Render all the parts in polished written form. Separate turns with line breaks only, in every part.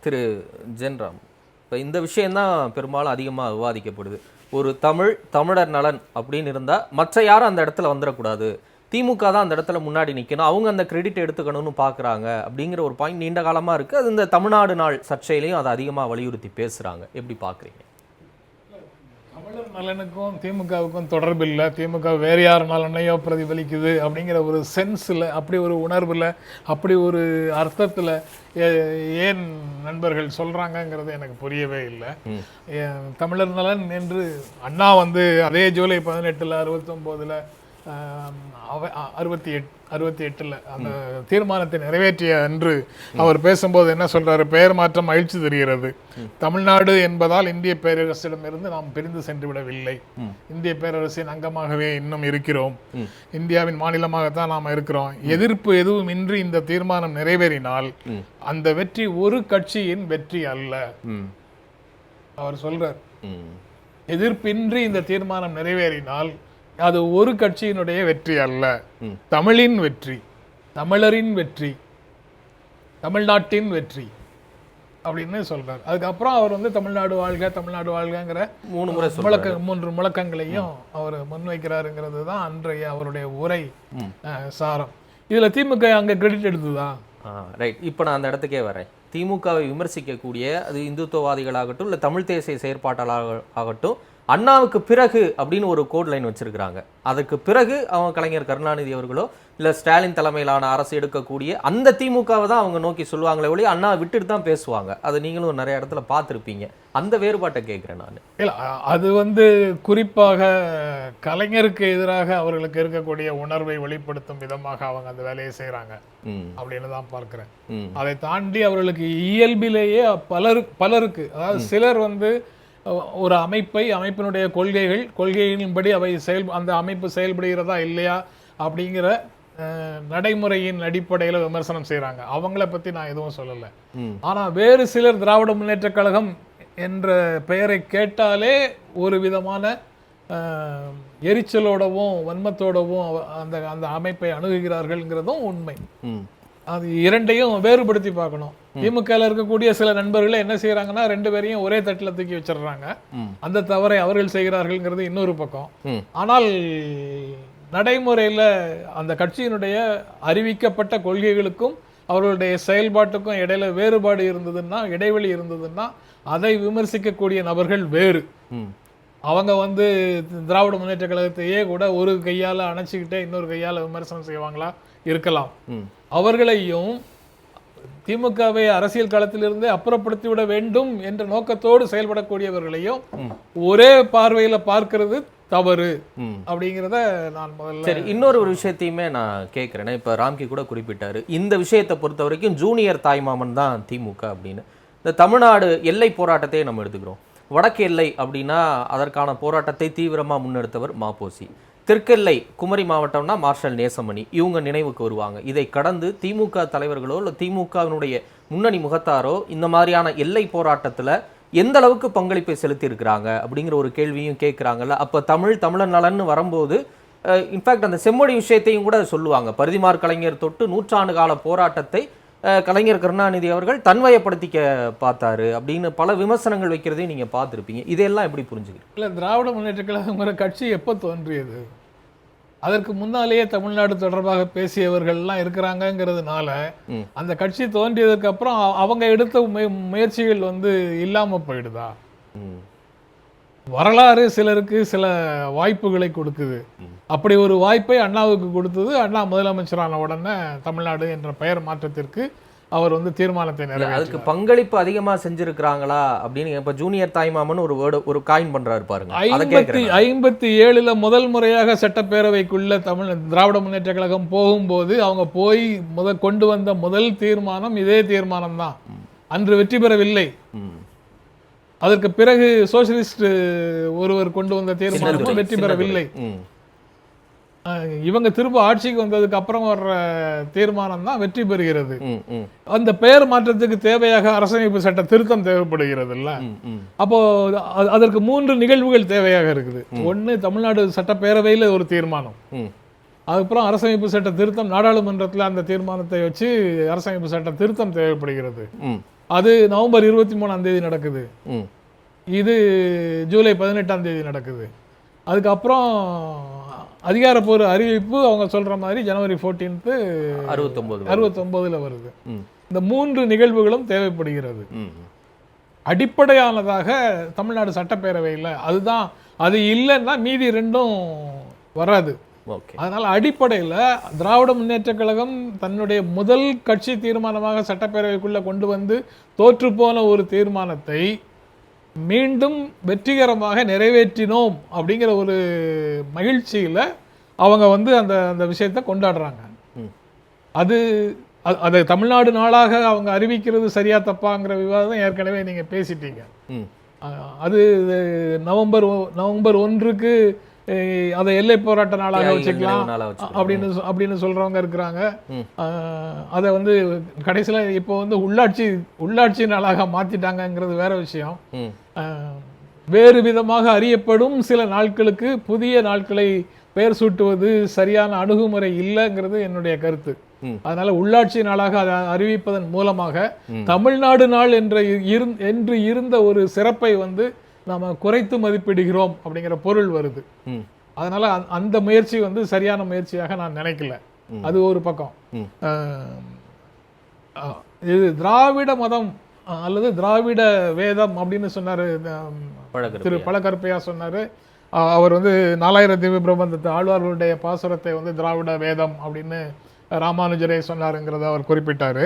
திரு ஜென்ராம், இப்போ இந்த விஷயம்தான் பெரும்பாலும் அதிகமாக விவாதிக்கப்படுது. ஒரு தமிழர் நலன் அப்படின்னு இருந்தால் மற்ற யாரும் அந்த இடத்துல வந்துடக்கூடாது, திமுக தான் அந்த இடத்துல முன்னாடி நிற்கணும், அவங்க அந்த கிரெடிட் எடுத்துக்கணும்னு பார்க்குறாங்க அப்படிங்கிற ஒரு பாயிண்ட் நீண்ட காலமாக இருக்குது. அது இந்த தமிழ்நாடு நாள் சர்ச்சையிலையும் அதை அதிகமாக வலியுறுத்தி பேசுகிறாங்க. எப்படி பார்க்குறீங்க?
தமிழர் நலனுக்கும் திமுகவுக்கும் தொடர்பு இல்லை, திமுக வேறு யார் நலனையோ பிரதிபலிக்குது அப்படிங்கிற ஒரு சென்ஸில், அப்படி ஒரு உணர்வில், அப்படி ஒரு அர்த்தத்தில் ஏன் நண்பர்கள் சொல்கிறாங்கங்கிறது எனக்கு புரியவே இல்லை. தமிழர் நலன் என்று அண்ணா அதே ஜூலை 18 69 68 அந்த தீர்மானத்தை நிறைவேற்றிய அன்று அவர் பேசும்போது என்ன சொல்றாரு? பெயர் மாற்றம் மகிழ்ச்சி தெரிகிறது, தமிழ்நாடு என்பதால் இந்திய பேரரசிடமிருந்து நாம் பிரிந்து சென்று விடவில்லை, இந்திய பேரரசின் அங்கமாகவே இன்னும் இருக்கிறோம், இந்தியாவின் மாநிலமாகத்தான் நாம் இருக்கிறோம், எதிர்ப்பு எதுவும் இன்றி இந்த தீர்மானம் நிறைவேறினால் அந்த வெற்றி ஒரு கட்சியின் வெற்றி அல்ல. அவர் சொல்றார், எதிர்ப்பின்றி இந்த தீர்மானம் நிறைவேறினால் அது ஒரு கட்சியினுடைய வெற்றி அல்ல, தமிழின் வெற்றி, தமிழரின் வெற்றி, தமிழ்நாட்டின் வெற்றி அப்படின்னு சொல்றார். அதுக்கப்புறம் அவர் தமிழ்நாடு வாழ்க தமிழ்நாடு வாழ்கிற 3 முழக்கங்களையும் அவர் முன்வைக்கிறாருங்கிறது தான் அன்றைய அவருடைய உரை சாரம். இதுல திமுக அங்க கிரெடிட் எடுத்துதான்.
ரைட். இப்போ நான் அந்த இடத்துக்கே வரேன். திமுகவை விமர்சிக்கக்கூடிய அது இந்துத்துவவாதிகளாகட்டும் இல்லை தமிழ் தேசிய செயற்பாட்டாளர்கள் ஆகட்டும், அண்ணாவுக்கு பிறகு அப்படின்னு ஒரு கோட் லைன் வச்சிருக்கிறாங்க. அதுக்கு பிறகு அவங்க கலைஞர் கருணாநிதி அவர்களோ இல்லை ஸ்டாலின் தலைமையிலான அரசு எடுக்கக்கூடிய அந்த திமுகவை தான் அவங்க நோக்கி சொல்லுவாங்களே ஒழிய அண்ணா விட்டுட்டு தான் பேசுவாங்க. அது நீங்களும் நிறைய இடத்துல பார்த்துருப்பீங்க. அந்த வேறுபாட்டை கேட்குறேன் நான்.
இல்லை, அது குறிப்பாக கலைஞருக்கு எதிராக அவர்களுக்கு இருக்கக்கூடிய உணர்வை வெளிப்படுத்தும் விதமாக அவங்க அந்த வேலையை செய்கிறாங்க அப்படின்னு தான் பார்க்குறேன். அதை தாண்டி அவர்களுக்கு இயல்பிலேயே பலருக்கு, அதாவது சிலர் ஒரு அமைப்பினுடைய கொள்கைகளின்படி அந்த அமைப்பு செயல்படுகிறதா இல்லையா அப்படிங்கிற நடைமுறையின் அடிப்படையில் விமர்சனம் செய்யறாங்க. அவங்கள பத்தி நான் எதுவும் சொல்லலை. ஆனா வேறு சிலர் திராவிட முன்னேற்ற கழகம் என்ற பெயரை கேட்டாலே ஒரு விதமான எரிச்சலோடவும் வன்மத்தோடவும் அந்த அமைப்பை அணுகுகிறார்கள்ங்கிறதும் உண்மை. அது இரண்டையும் வேறுபடுத்தி பார்க்கணும். திமுக இருக்கக்கூடிய சில நண்பர்கள் என்ன செய்யறாங்கன்னா 2 பேரையும் ஒரே தட்டில் தூக்கி வச்சிடறாங்க. அந்த தவறை அவர்கள் செய்கிறார்கள்ங்கிறது இன்னொரு பக்கம். ஆனால் நடைமுறையில் அந்த கட்சியினுடைய அறிவிக்கப்பட்ட கொள்கைகளுக்கும் அவர்களுடைய செயல்பாட்டுக்கும் இடையில வேறுபாடு இருந்ததுன்னா, இடைவெளி இருந்ததுன்னா அதை விமர்சிக்கக்கூடிய நபர்கள் வேறு. அவங்க திராவிட முன்னேற்ற கழகத்தையே கூட ஒரு கையால அணைச்சிக்கிட்டே இன்னொரு கையால விமர்சனம் செய்வாங்களா? இருக்கலாம். அவர்களையும் திமுகவை அரசியல் களத்திலிருந்து அப்புறப்படுத்தி விட வேண்டும் என்ற நோக்கத்தோடு செயல்படக்கூடியவர்களையும் ஒரே பார்வையில பார்க்கிறது தவறு அப்படிங்கிறத நான் முதல்ல.
சரி, இன்னொரு விஷயத்தையுமே நான் கேட்கிறேன். இப்ப ராம்கி கூட குறிப்பிட்டாரு, இந்த விஷயத்தை பொறுத்த வரைக்கும் ஜூனியர் தாய்மாமன் தான் திமுக அப்படின்னு. இந்த தமிழ்நாடு எல்லை போராட்டத்தையே நம்ம எடுத்துக்கிறோம். வடக்கு எல்லை அப்படின்னா அதற்கான போராட்டத்தை தீவிரமா முன்னெடுத்தவர் மாப்போசி. தெற்கெல்லை குமரி மாவட்டம்னா மார்ஷல் நேசமணி, இவங்க நினைவுக்கு வருவாங்க. இதை கடந்து திமுக தலைவர்களோ இல்லை திமுகவினுடைய முன்னணி முகத்தாரோ இந்த மாதிரியான எல்லை போராட்டத்தில் எந்த அளவுக்கு பங்களிப்பை செலுத்தி இருக்கிறாங்க அப்படிங்கிற ஒரு கேள்வியும் கேட்குறாங்கல்ல. அப்போ தமிழர் நலன்னு வரும்போது இன்ஃபேக்ட் அந்த செம்மொழி விஷயத்தையும் கூட சொல்லுவாங்க. பரிதிமார் கலைஞர் தொட்டு 100 ஆண்டு கால போராட்டத்தை கலைஞர் கருணாநிதி அவர்கள் தன்வயப்படுத்திக்க பார்த்தாரு அப்படின்னு பல விமர்சனங்கள் வைக்கிறதையும் நீங்க பார்த்துருப்பீங்க. இதெல்லாம் எப்படி புரிஞ்சுக்கிறீங்க?
இல்லை, திராவிட முன்னேற்ற கழகங்கிற கட்சி எப்போ தோன்றியது? அதற்கு முன்னாலேயே தமிழ்நாடு தொடர்பாக பேசியவர்கள்லாம் இருக்கிறாங்கிறதுனால அந்த கட்சி தோன்றியதுக்கு அப்புறம் அவங்க எடுத்த முயற்சிகள் இல்லாம போயிடுதா? வரலாறு சிலருக்கு சில வாய்ப்புகளை கொடுக்குது. அப்படி ஒரு வாய்ப்பை அண்ணாவுக்கு கொடுத்தது. அண்ணா முதலமைச்சரான உடனே தமிழ்நாடு என்ற பெயர் மாற்றத்திற்கு அவர் தீர்மானத்தை நிறைவேற்றினார்.
அதுக்கு பங்களிப்பு அதிகமா செஞ்சிருக்கிறாங்களா அப்படின்னு இப்ப ஜூனியர் தாய்மாமன் ஒரு காயின் பண்றாரு பாருங்க.
57 முதல் முறையாக சட்டப்பேரவைக்குள்ள திராவிட முன்னேற்ற கழகம் போகும்போது அவங்க போய் கொண்டு வந்த முதல் தீர்மானம் இதே தீர்மானம் தான். அன்று வெற்றி பெறவில்லை. அதற்கு பிறகு சோசியலிஸ்ட் ஒருவர் கொண்டு வந்த தீர்மானம் வெற்றி பெறவில்லை. இவங்க திரும்ப ஆட்சிக்கு வந்ததுக்கு அப்புறம் வர்ற தீர்மானம் தான் வெற்றி பெறுகிறது. அந்த பெயர் மாற்றத்துக்கு தேவையாக அரசமைப்பு சட்ட திருத்தம் தேவைப்படுகிறது இல்ல. அப்போ அதற்கு 3 நிகழ்வுகள் தேவையாக இருக்குது. ஒன்னு, தமிழ்நாடு சட்டப்பேரவையில ஒரு தீர்மானம், அதுக்கப்புறம் அரசமைப்பு சட்ட திருத்தம், நாடாளுமன்றத்தில் அந்த தீர்மானத்தை வச்சு அரசமைப்பு சட்ட திருத்தம் தேவைப்படுகிறது. அது நவம்பர் 23ஆம் தேதி நடக்குது.
ம்.
இது ஜூலை 18ஆம் தேதி நடக்குது. அதுக்கப்புறம் அதிகாரப்பூர்வ அறிவிப்பு அவங்க சொல்ற மாதிரி ஜனவரி 14th 69ல் வருது. இந்த 3 நிகழ்வுகளும் தேவைப்படுகிறது. அடிப்படையானதாக தமிழ்நாடு சட்டப்பேரவையில் அதுதான். அது இல்லைன்னா மீதி 2ம் வராது. அதனால அடிப்படையில் திராவிட முன்னேற்ற கழகம் தன்னுடைய முதல் கட்சி தீர்மானமாக சட்டப்பேரவைக்குள்ள கொண்டு வந்து தோற்று போன ஒரு தீர்மானத்தை மீண்டும் வெற்றிகரமாக நிறைவேற்றினோம் அப்படிங்கிற ஒரு மகிழ்ச்சியில் அவங்க வந்து அந்த அந்த விஷயத்தை கொண்டாடுறாங்க. அதை தமிழ்நாடு நாளாக அவங்க அறிவிக்கிறது சரியா தப்பாங்கிற விவாதம் ஏற்கனவே நீங்க பேசிட்டீங்க. அது நவம்பர் 1க்கு அதை எல்லை போராட்ட நாளாக வச்சுக்கலாம் அப்படின்னு சொல்றவங்க இருக்கிறாங்க. அதை வந்து கடைசியில இப்போ வந்து உள்ளாட்சி நாளாக மாத்திட்டாங்கிறது வேற விஷயம். வேறு விதமாக அறியப்படும் சில நாட்களுக்கு புதிய நாட்களை பெயர் சூட்டுவது சரியான அணுகுமுறை இல்லைங்கிறது என்னுடைய கருத்து. அதனால உள்ளாட்சி நாளாக அதை அறிவிப்பதன் மூலமாக தமிழ்நாடு நாள் என்று இருந்த ஒரு சிறப்பை வந்து நாம குறைத்து மதிப்பிடுகிறோம் அப்படிங்கிற பொருள் வருது. அதனால அந்த முயற்சி வந்து சரியான முயற்சியாக நான் நினைக்கல. அது ஒரு பக்கம். இது திராவிட மதம் அல்லது திராவிட வேதம் அப்படின்னு சொன்னாரு திரு பழகற்பையா சொன்னாரு. அவர் வந்து 4000 திவ்ய பிரபந்தத்தை ஆழ்வார்களுடைய பாசுரத்தை வந்து திராவிட வேதம் அப்படின்னு ராமானுஜரே சொன்னாருங்கிறத அவர் குறிப்பிட்டாரு.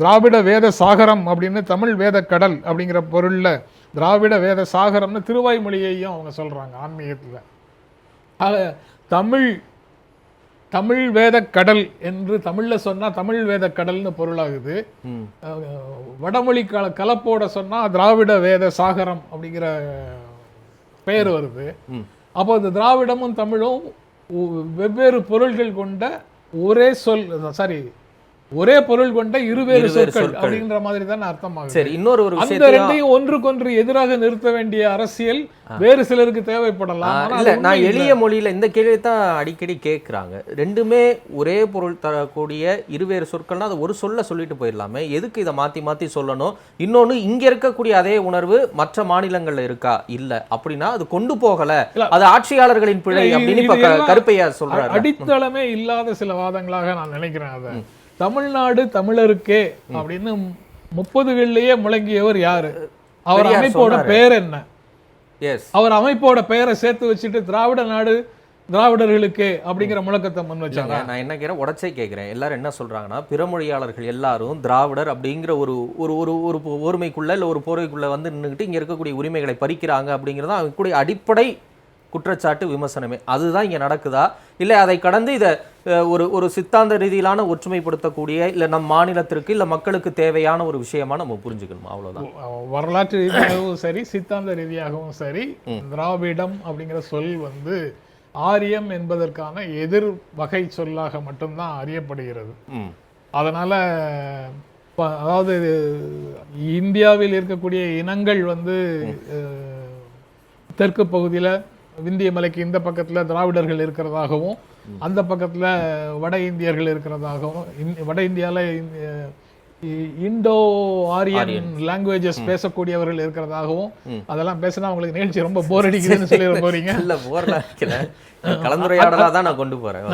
திராவிட வேத சாகரம் அப்படின்னு தமிழ் வேத கடல் அப்படிங்கிற பொருள்ல திராவிட வேத சாகரம்னு திருவாய்மொழியையும் அவங்க சொல்றாங்க ஆன்மீகத்துல. தமிழ் வேத கடல் என்று தமிழ்ல சொன்னா தமிழ் வேத கடல்னு பொருளாகுது. வடமொழி கலப்போட சொன்னா திராவிட வேத சாகரம் அப்படிங்கிற பெயர் வருது. அப்போ இந்த திராவிடமும் தமிழும் வெவ்வேறு பொருள்கள் கொண்ட ஒரே பொருள் கொண்ட இருவேறு சொற்கள் அப்படிங்கிற மாதிரி தான் அர்த்தமாகுது.
சரி, இன்னொரு ஒரு
அந்த ரெண்டையும் ஒன்றுக்கொன்று எதிராக நிறுத்த வேண்டிய அரசியல் வேறு சிலருக்கு தேவைப்படலாம்.
இல்ல, நான் எளிய மொழியில இந்த கேள்வியை தான் அடிக்கடி கேட்கறாங்க. ரெண்டுமே ஒரே பொருள் தரக்கூடிய இருவேறு சொற்கள்னா அது ஒரு சொல்லிட்டு போயிடலாமே, எதுக்கு இதை மாத்தி மாத்தி சொல்லணும்? இன்னொன்னு, இங்க இருக்கக்கூடிய அதே உணர்வு மற்ற மாநிலங்கள்ல இருக்கா? இல்ல அப்படின்னா அது கொண்டு போகல, அது ஆட்சியாளர்களின் பிழை அப்படின்னு கருப்பையா சொல்றாரு.
அடித்தளமே இல்லாத சில வாதங்களாக நான் நினைக்கிறேன். அதை தமிழ்நாடு தமிழருக்கே அப்படின்னு 30களிலேயே முழங்கியவர் யாரு? அவர் அமைப்போட பெயர் என்ன? அவர் அமைப்போட பெயரை சேர்த்து வச்சுட்டு திராவிட நாடு திராவிடர்களுக்கே அப்படிங்கிற முழக்கத்தை முன் வச்சாங்க.
நான் என்ன கேட்கிறேன், உடச்சே கேட்கிறேன். எல்லாரும் என்ன சொல்றாங்கன்னா, பிறமொழியாளர்கள் எல்லாரும் திராவிடர் அப்படிங்கிற ஒரு ஒருமைக்குள்ள இல்ல ஒரு போர்வைக்குள்ள வந்து நின்றுக்கிட்டு இங்க இருக்கக்கூடிய உரிமைகளை பறிக்கிறாங்க அப்படிங்கிறது அவங்க கூட அடிப்படை குற்றச்சாட்டு, விமர்சனமே. அதுதான் இங்க நடக்குதா, இல்ல அதை கடந்து இதை ஒரு சித்தாந்த ரீதியிலான ஒற்றுமைப்படுத்தக்கூடிய இல்ல நம் மாநிலத்திற்கு இல்ல மக்களுக்கு தேவையான ஒரு விஷயமா நம்ம புரிஞ்சுக்கணுமா? அவ்வளவுதான்.
வரலாற்று ரீதியாகவும் சரி, சித்தாந்த ரீதியாகவும் சரி, திராவிடம் அப்படிங்கிற சொல் வந்து ஆரியம் என்பதற்கான எதிர் வகை சொல்லாக மட்டும்தான் அறியப்படுகிறது. அதனால அதாவது இந்தியாவில் இருக்கக்கூடிய இனங்கள் வந்து தெற்கு பகுதியில் விந்திய மலைக்கு இந்த பக்கத்துல திராவிடர்கள் இருக்கிறதாகவும், அந்த பக்கத்துல வட இந்தியர்கள் இருக்கிறதாகவும், வட இந்தியால இண்டோ ஆரியன் லாங்குவேஜஸ் பேசக்கூடியவர்கள் இருக்கிறதாகவும், அதெல்லாம் பேசினா உங்களுக்கு நிகழ்ச்சி ரொம்ப போர் அடிக்குதுன்னு சொல்லி போறீங்க.
இல்ல, போர்ல கலந்துரையாடலா தான் நான் கொண்டு போறேன்.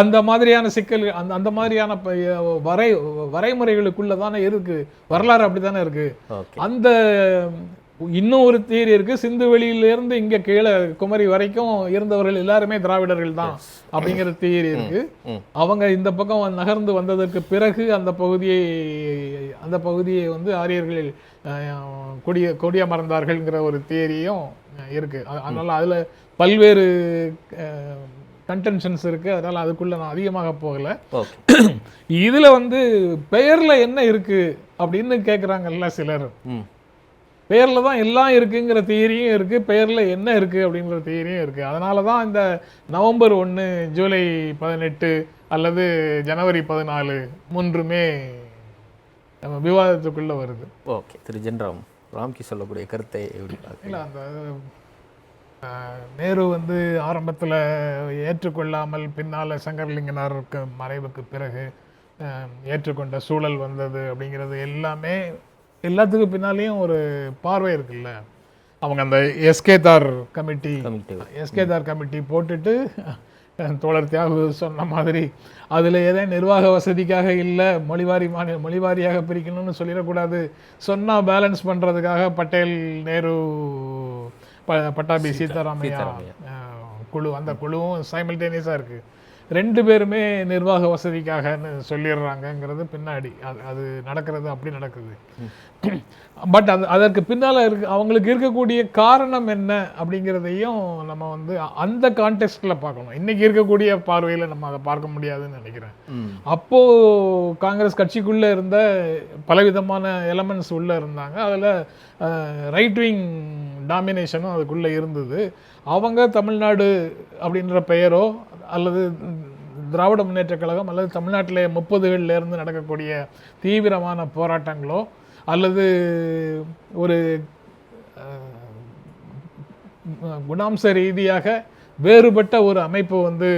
அந்த மாதிரியான சிக்கல், அந்த மாதிரியான வரைமுறைகளுக்குள்ளதானே இருக்கு வரலாறு, அப்படித்தானே இருக்கு. அந்த இன்னும் ஒரு தியரி இருக்கு, சிந்து வெளியிலிருந்து இங்க கீழே குமரி வரைக்கும் இருந்தவர்கள் எல்லாருமே திராவிடர்கள் தான் அப்படிங்கிற தியரி இருக்கு. அவங்க இந்த பக்கம் நகர்ந்து வந்ததற்கு பிறகு அந்த பகுதியை வந்து ஆரியர்கள் கொடியமர்ந்தார்கள்ங்கிற ஒரு தியரியும் இருக்கு. அதனால அதுல பல்வேறு கன்டென்ஷன்ஸ் இருக்கு. அதனால அதுக்குள்ள நான் அதிகமாக போகல. இதுல வந்து பெயர்ல என்ன இருக்கு அப்படின்னு கேக்குறாங்கல்ல சிலர். பெயர்ல தான் எல்லாம் இருக்குங்கிற தியரியும் இருக்கு, பெயர்ல என்ன இருக்கு அப்படிங்கிற தியரியும் இருக்கு. அதனால தான் இந்த நவம்பர் 1, ஜூலை 18 அல்லது ஜனவரி 14 மூன்றுமே நம்ம விவாதத்துக்குள்ள வருது.
ஓகே, திரு ஜென்ராம் ராம்கி சொல்லக்கூடிய கருத்தை எப்படி பார்க்கல?
அந்த நேரு வந்து ஆரம்பத்தில் ஏற்றுக்கொள்ளாமல் பின்னால சங்கரலிங்கனாருக்கு மறைவுக்கு பிறகு ஏற்றுக்கொண்ட சூழல் வந்தது அப்படிங்கிறது எல்லாமே எல்லாத்துக்கும் பின்னாலேயும் ஒரு பார்வை இருக்குல்ல. அவங்க அந்த எஸ்கேதார் கமிட்டி போட்டுட்டு தோழர் தியாகு சொன்ன மாதிரி அதில் ஏதாவது நிர்வாக வசதிக்காக இல்லை, மொழிவாரியாக பிரிக்கணும்னு சொல்லிடக்கூடாது, சொன்னால் பேலன்ஸ் பண்ணுறதுக்காக பட்டேல், நேரு, பட்டாபி, சீதாராமையா குழு, அந்த குழுவும் சைமல்டேனியஸாக இருக்குது. 2 பேருமே நிர்வாக வசதிக்காகன்னு சொல்லிடுறாங்கங்கிறது பின்னாடி அது நடக்கிறது, அப்படி நடக்குது. பட் அதற்கு பின்னால் அவங்களுக்கு இருக்கக்கூடிய காரணம் என்ன அப்படிங்கிறதையும் நம்ம வந்து அந்த கான்டெக்ஸ்டில் பார்க்கணும். இன்னைக்கு இருக்கக்கூடிய பார்வையில் நம்ம அதை பார்க்க முடியாதுன்னு நினைக்கிறேன். அப்போது காங்கிரஸ் கட்சிக்குள்ளே இருந்த பலவிதமான எலமெண்ட்ஸ் உள்ளே இருந்தாங்க. அதில் ரைட் விங் டாமினேஷனும் அதுக்குள்ளே இருந்தது. அவங்க தமிழ்நாடு அப்படின்ற பெயரோ அல்லது திராவிட முன்னேற்ற கழகம் அல்லது தமிழ்நாட்டிலே 30களிலிருந்து நடக்கக்கூடிய தீவிரமான போராட்டங்களோ அல்லது ஒரு குணாம்ச ரீதியாக வேறுபட்ட ஒரு அமைப்பு வந்து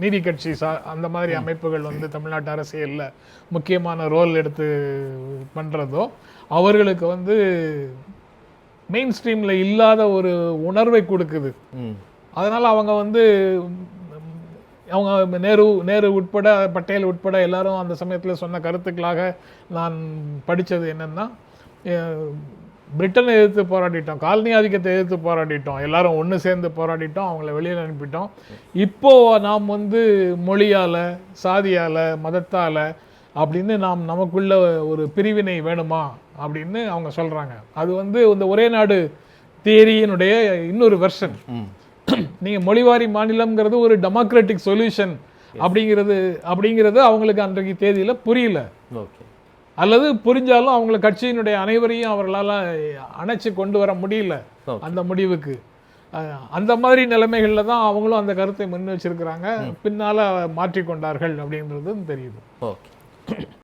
நீதி கட்சி அந்த மாதிரி அமைப்புகள் வந்து தமிழ்நாட்டு அரசியலில் முக்கியமான ரோல் எடுத்து பண்ணுறதோ அவர்களுக்கு வந்து மெயின் ஸ்ட்ரீமில் இல்லாத ஒரு உணர்வை கொடுக்குது. அதனால் அவங்க வந்து அவங்க நேரு உட்பட பட்டேல் உட்பட எல்லாரும் அந்த சமயத்தில் சொன்ன கருத்துக்களாக நான் படித்தது என்னென்னா, பிரிட்டனை எதிர்த்து போராடிட்டோம், காலனி ஆதிக்கத்தை எதிர்த்து போராடிட்டோம், எல்லாரும் ஒன்று சேர்ந்து போராடிட்டோம், அவங்கள வெளியில் அனுப்பிட்டோம். இப்போது நாம் வந்து மொழியால், சாதியால், மதத்தால் அப்படின்னு நமக்குள்ள ஒரு பிரிவினை வேணுமா அப்படின்னு அவங்க சொல்கிறாங்க. அது வந்து இந்த ஒரே நாடு தியரியினுடைய இன்னொரு வெர்ஷன். நீங்கள் மொழிவாரி மாநிலம்ங்கிறது ஒரு டெமோக்ராட்டிக் சொல்யூஷன் அப்படிங்கிறது அவங்களுக்கு அன்றைக்கு தேதியில் புரியல. அல்லது புரிஞ்சாலும் அவங்கள கட்சியினுடைய அனைவரையும் அவர்களால் அணைச்சி கொண்டு வர முடியல அந்த முடிவுக்கு. அந்த மாதிரி நிலைமைகளில் தான் அவங்களும் அந்த கருத்தை முன் வச்சிருக்கிறாங்க. பின்னால் மாற்றிக்கொண்டார்கள் அப்படின்றது தெரியுது.